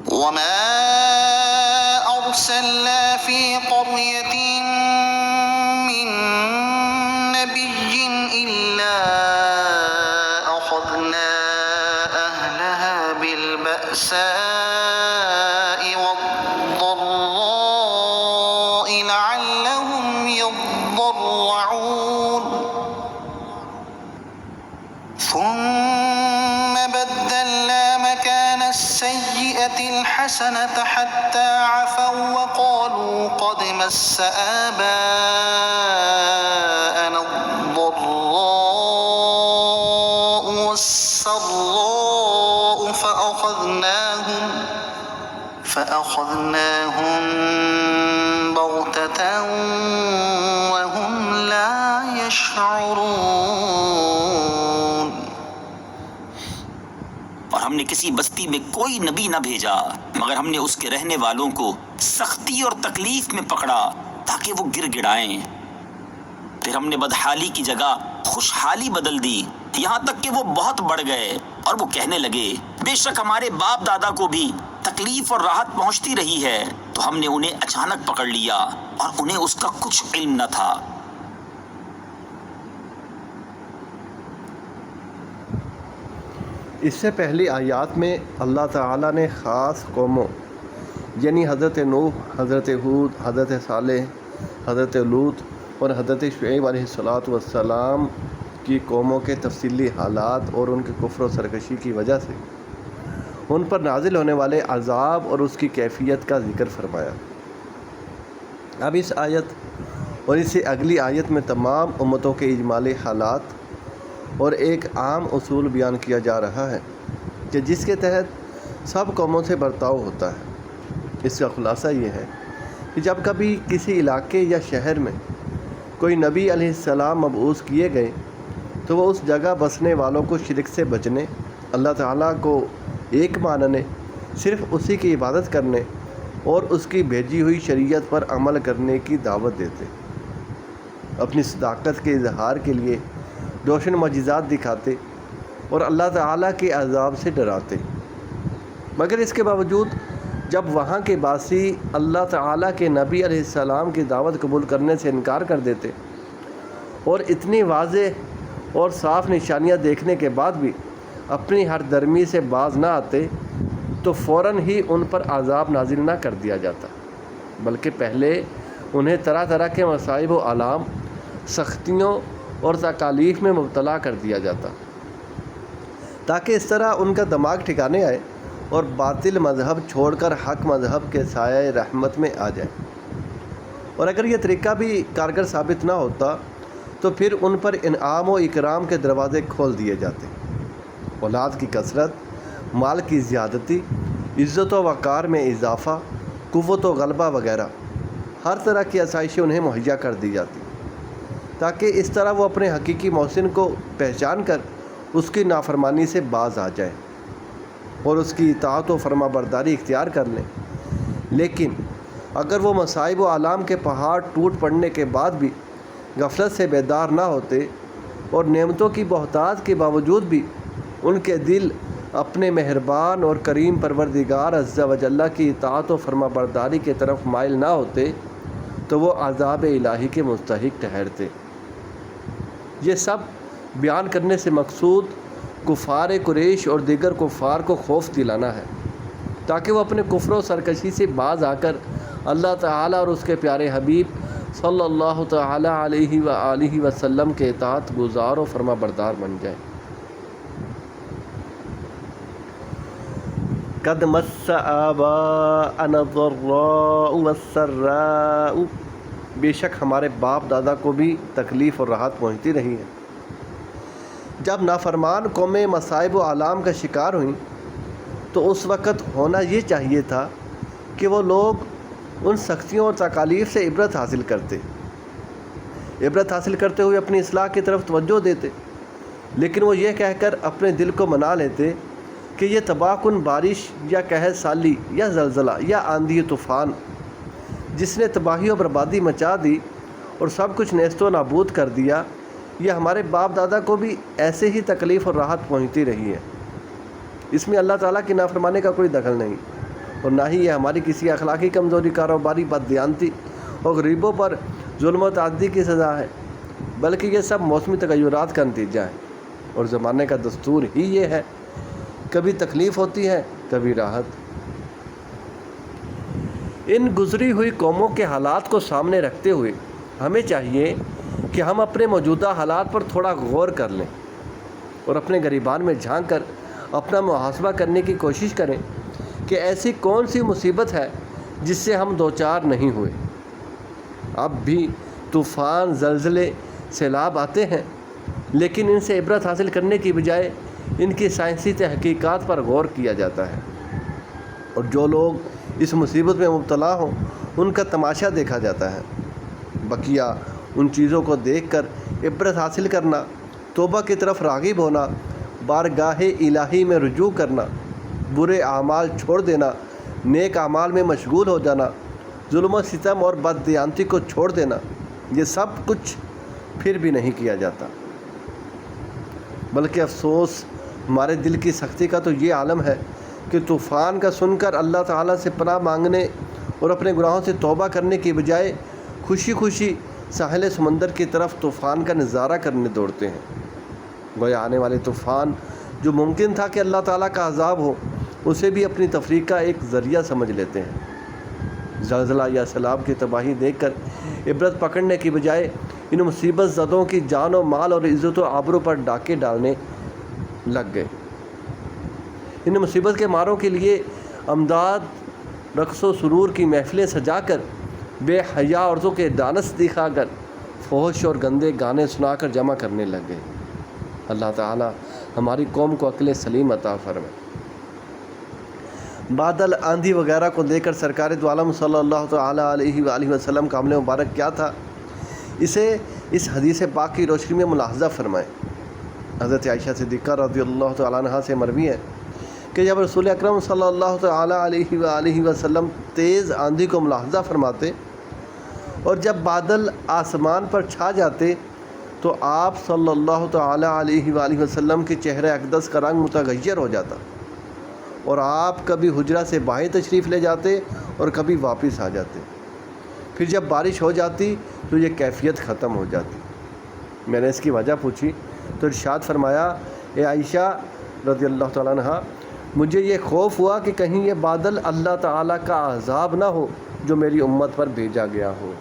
وما أرسلنا في قرية من نبي إلا أخذنا أهلها بالبأساء والضراء لعلهم يضرعون ثم بدلنا مكان السيئة الحسنة حتى عفوا وقالوا قد مس آباءنا الضراء والسراء فأخذناهم بغتة وهم لا يشعرون۔ اور ہم نے کسی بستی میں کوئی نبی نہ بھیجا مگر ہم نے اس کے رہنے والوں کو سختی اور تکلیف میں پکڑا تاکہ وہ گر گڑائیں۔ پھر ہم نے بدحالی کی جگہ خوشحالی بدل دی یہاں تک کہ وہ بہت بڑھ گئے اور وہ کہنے لگے بے شک ہمارے باپ دادا کو بھی تکلیف اور راحت پہنچتی رہی ہے، تو ہم نے انہیں اچانک پکڑ لیا اور انہیں اس کا کچھ علم نہ تھا۔ اس سے پہلی آیات میں اللہ تعالیٰ نے خاص قوموں یعنی حضرت نوح، حضرت ہود، حضرت صالح، حضرت لوط اور حضرت شعیب علیہ السلام کی قوموں کے تفصیلی حالات اور ان کے کفر و سرکشی کی وجہ سے ان پر نازل ہونے والے عذاب اور اس کی کیفیت کا ذکر فرمایا۔ اب اس آیت اور اس سے اگلی آیت میں تمام امتوں کے اجمالی حالات اور ایک عام اصول بیان کیا جا رہا ہے کہ جس کے تحت سب قوموں سے برتاؤ ہوتا ہے۔ اس کا خلاصہ یہ ہے کہ جب کبھی کسی علاقے یا شہر میں کوئی نبی علیہ السلام مبعوث کیے گئے تو وہ اس جگہ بسنے والوں کو شرک سے بچنے، اللہ تعالیٰ کو ایک ماننے، صرف اسی کی عبادت کرنے اور اس کی بھیجی ہوئی شریعت پر عمل کرنے کی دعوت دیتے، اپنی صداقت کے اظہار کے لیے روشن معجزات دکھاتے اور اللہ تعالیٰ کے عذاب سے ڈراتے۔ مگر اس کے باوجود جب وہاں کے باسی اللہ تعالیٰ کے نبی علیہ السلام کی دعوت قبول کرنے سے انکار کر دیتے اور اتنی واضح اور صاف نشانیاں دیکھنے کے بعد بھی اپنی ہر درمی سے باز نہ آتے تو فوراً ہی ان پر عذاب نازل نہ کر دیا جاتا، بلکہ پہلے انہیں طرح طرح کے مصائب و آلام، سختیوں اور تکالیف میں مبتلا کر دیا جاتا، تاکہ اس طرح ان کا دماغ ٹھکانے آئے اور باطل مذہب چھوڑ کر حق مذہب کے سایہ رحمت میں آ جائے۔ اور اگر یہ طریقہ بھی کارگر ثابت نہ ہوتا تو پھر ان پر انعام و اکرام کے دروازے کھول دیے جاتے، اولاد کی کثرت، مال کی زیادتی، عزت و وقار میں اضافہ، قوت و غلبہ وغیرہ ہر طرح کی آسائشیں انہیں مہیا کر دی جاتی، تاکہ اس طرح وہ اپنے حقیقی محسن کو پہچان کر اس کی نافرمانی سے باز آ جائیں اور اس کی اطاعت و فرما برداری اختیار کر لیں۔ لیکن اگر وہ مصائب و آلام کے پہاڑ ٹوٹ پڑنے کے بعد بھی غفلت سے بیدار نہ ہوتے اور نعمتوں کی بہتات کے باوجود بھی ان کے دل اپنے مہربان اور کریم پروردگار عز و جل کی اطاعت و فرما برداری کی طرف مائل نہ ہوتے تو وہ عذاب الہی کے مستحق ٹھہرتے۔ یہ سب بیان کرنے سے مقصود کفار قریش اور دیگر کفار کو خوف دلانا ہے تاکہ وہ اپنے کفر و سرکشی سے باز آ کر اللہ تعالیٰ اور اس کے پیارے حبیب صلی اللہ تعالیٰ علیہ وآلہ وسلم کے اطاعت گزار و فرما بردار بن جائیں۔ قد مس آباءنا الضراء والسراء، بے شک ہمارے باپ دادا کو بھی تکلیف اور راحت پہنچتی رہی ہے۔ جب نافرمان قومیں مصائب و آلام کا شکار ہوئیں تو اس وقت ہونا یہ چاہیے تھا کہ وہ لوگ ان سختیوں اور تکالیف سے عبرت حاصل کرتے ہوئے اپنی اصلاح کی طرف توجہ دیتے، لیکن وہ یہ کہہ کر اپنے دل کو منا لیتے کہ یہ تباہ کن بارش یا قحط سالی یا زلزلہ یا آندھی طوفان جس نے تباہی و بربادی مچا دی اور سب کچھ نیست و نابود کر دیا، یہ ہمارے باپ دادا کو بھی ایسے ہی تکلیف اور راحت پہنچتی رہی ہے۔ اس میں اللہ تعالیٰ کی نافرمانی کا کوئی دخل نہیں، اور نہ ہی یہ ہماری کسی اخلاقی کمزوری، کاروباری بددیانتی اور غریبوں پر ظلم و تعدی کی سزا ہے، بلکہ یہ سب موسمی تغیرات کا نتیجہ ہے اور زمانے کا دستور ہی یہ ہے، کبھی تکلیف ہوتی ہے کبھی راحت۔ ان گزری ہوئی قوموں کے حالات کو سامنے رکھتے ہوئے ہمیں چاہیے کہ ہم اپنے موجودہ حالات پر تھوڑا غور کر لیں اور اپنے گریبان میں جھانک کر اپنا محاسبہ کرنے کی کوشش کریں کہ ایسی کون سی مصیبت ہے جس سے ہم دوچار نہیں ہوئے۔ اب بھی طوفان، زلزلے، سیلاب آتے ہیں، لیکن ان سے عبرت حاصل کرنے کی بجائے ان کی سائنسی تحقیقات پر غور کیا جاتا ہے، اور جو لوگ اس مصیبت میں مبتلا ہوں ان کا تماشا دیکھا جاتا ہے۔ بقیہ ان چیزوں کو دیکھ کر عبرت حاصل کرنا، توبہ کی طرف راغب ہونا، بارگاہ الہی میں رجوع کرنا، برے اعمال چھوڑ دینا، نیک اعمال میں مشغول ہو جانا، ظلم و ستم اور بددیانتی کو چھوڑ دینا، یہ سب کچھ پھر بھی نہیں کیا جاتا۔ بلکہ افسوس ہمارے دل کی سختی کا تو یہ عالم ہے کہ طوفان کا سن کر اللہ تعالیٰ سے پناہ مانگنے اور اپنے گناہوں سے توبہ کرنے کی بجائے خوشی خوشی ساحل سمندر کی طرف طوفان کا نظارہ کرنے دوڑتے ہیں۔ گویا آنے والے طوفان جو ممکن تھا کہ اللہ تعالیٰ کا عذاب ہو، اسے بھی اپنی تفریح کا ایک ذریعہ سمجھ لیتے ہیں۔ زلزلہ یا سیلاب کی تباہی دیکھ کر عبرت پکڑنے کی بجائے ان مصیبت زدوں کی جان و مال اور عزت و آبرو پر ڈاکے ڈالنے لگ گئے۔ ان مصیبت کے ماروں کے لیے امداد، رقص و سرور کی محفلیں سجا کر، بے حیا عورتوں کے ڈانس دکھا کر، فحش اور گندے گانے سنا کر جمع کرنے لگ گئے۔ اللہ تعالیٰ ہماری قوم کو عقل سلیم عطا فرمائے۔ بادل، آندھی وغیرہ کو دیکھ کر سرکار دو عالم صلی اللہ تعالیٰ علیہ وآلہ وسلم کا عمل مبارک کیا تھا، اسے اس حدیث پاک کی روشنی میں ملاحظہ فرمائیں۔ حضرت عائشہ صدیقہ رضی اللہ تعالیٰ عنہا سے مروی ہے کہ جب رسول اکرم صلی اللہ تعالیٰ علیہ وآلہ وسلم تیز آندھی کو ملاحظہ فرماتے اور جب بادل آسمان پر چھا جاتے تو آپ صلی اللہ تعالیٰ علیہ وآلہ وسلم کے چہرہ اقدس کا رنگ متغیر ہو جاتا اور آپ کبھی حجرہ سے باہر تشریف لے جاتے اور کبھی واپس آ جاتے۔ پھر جب بارش ہو جاتی تو یہ کیفیت ختم ہو جاتی۔ میں نے اس کی وجہ پوچھی تو ارشاد فرمایا، اے عائشہ رضی اللہ تعالیٰ عنہا، مجھے یہ خوف ہوا کہ کہیں یہ بادل اللہ تعالیٰ کا عذاب نہ ہو جو میری امت پر بھیجا گیا ہو۔